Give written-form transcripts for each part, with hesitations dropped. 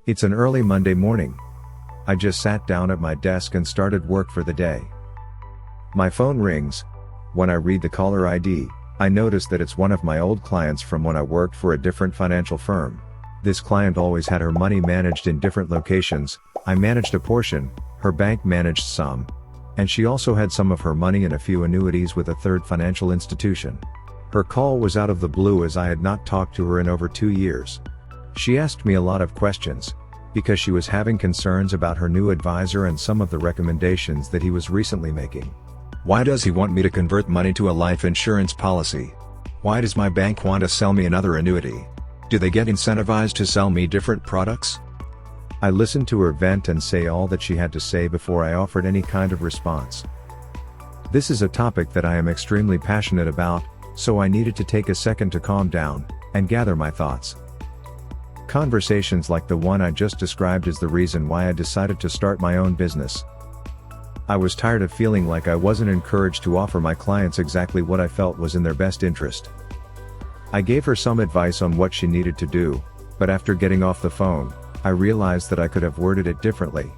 It's an early Monday morning. I just sat down at my desk and started work for the day. My phone rings. When I read the caller ID, I notice that it's one of my old clients from when I worked for a different financial firm. This client always had her money managed in different locations. I managed a portion, her bank managed some, and she also had some of her money in a few annuities with a third financial institution. Her call was out of the blue as I had not talked to her in over 2 years. She asked me a lot of questions, because she was having concerns about her new advisor and some of the recommendations that he was recently making. Why does he want me to convert money to a life insurance policy? Why does my bank want to sell me another annuity? Do they get incentivized to sell me different products? I listened to her vent and say all that she had to say before I offered any kind of response. This is a topic that I am extremely passionate about, so I needed to take a second to calm down and gather my thoughts. Conversations like the one I just described is the reason why I decided to start my own business. I was tired of feeling like I wasn't encouraged to offer my clients exactly what I felt was in their best interest. I gave her some advice on what she needed to do, but after getting off the phone, I realized that I could have worded it differently.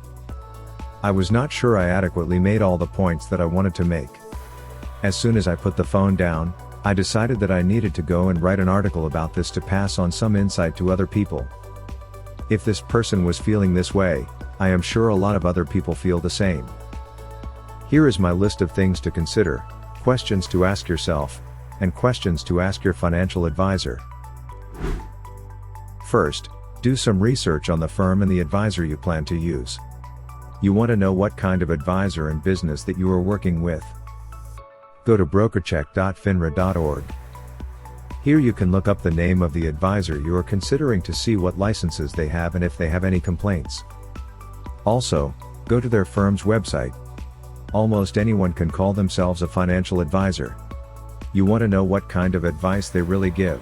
I was not sure I adequately made all the points that I wanted to make. As soon as I put the phone down, I decided that I needed to go and write an article about this to pass on some insight to other people. If this person was feeling this way, I am sure a lot of other people feel the same. Here is my list of things to consider, questions to ask yourself, and questions to ask your financial advisor. First, do some research on the firm and the advisor you plan to use. You want to know what kind of advisor and business that you are working with. Go to brokercheck.finra.org. Here you can look up the name of the advisor you are considering to see what licenses they have and if they have any complaints. Also, go to their firm's website. Almost anyone can call themselves a financial advisor. You want to know what kind of advice they really give.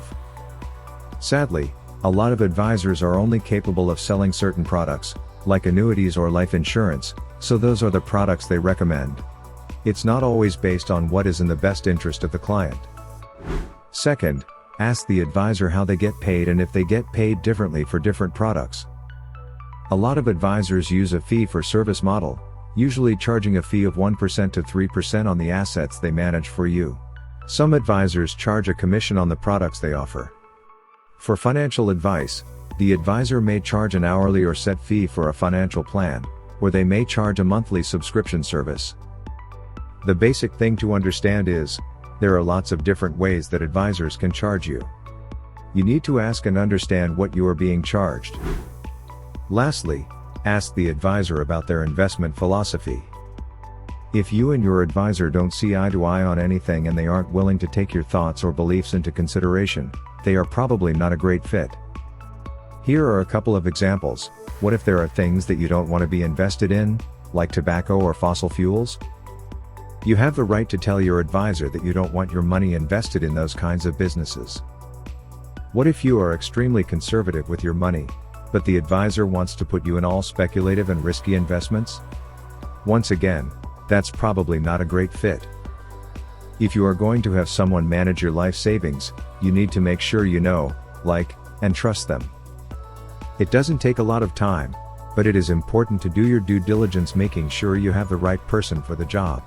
Sadly, a lot of advisors are only capable of selling certain products, like annuities or life insurance, so those are the products they recommend. It's not always based on what is in the best interest of the client. Second, ask the advisor how they get paid and if they get paid differently for different products. A lot of advisors use a fee-for-service model, usually charging a fee of 1% to 3% on the assets they manage for you. Some advisors charge a commission on the products they offer. For financial advice, the advisor may charge an hourly or set fee for a financial plan, or they may charge a monthly subscription service. The basic thing to understand is, there are lots of different ways that advisors can charge you. You need to ask and understand what you are being charged. Lastly, ask the advisor about their investment philosophy. If you and your advisor don't see eye to eye on anything and they aren't willing to take your thoughts or beliefs into consideration, they are probably not a great fit. Here are a couple of examples. What if there are things that you don't want to be invested in, like tobacco or fossil fuels? You have the right to tell your advisor that you don't want your money invested in those kinds of businesses. What if you are extremely conservative with your money, but the advisor wants to put you in all speculative and risky investments? Once again, that's probably not a great fit. If you are going to have someone manage your life savings, you need to make sure you know, like, and trust them. It doesn't take a lot of time, but it is important to do your due diligence making sure you have the right person for the job.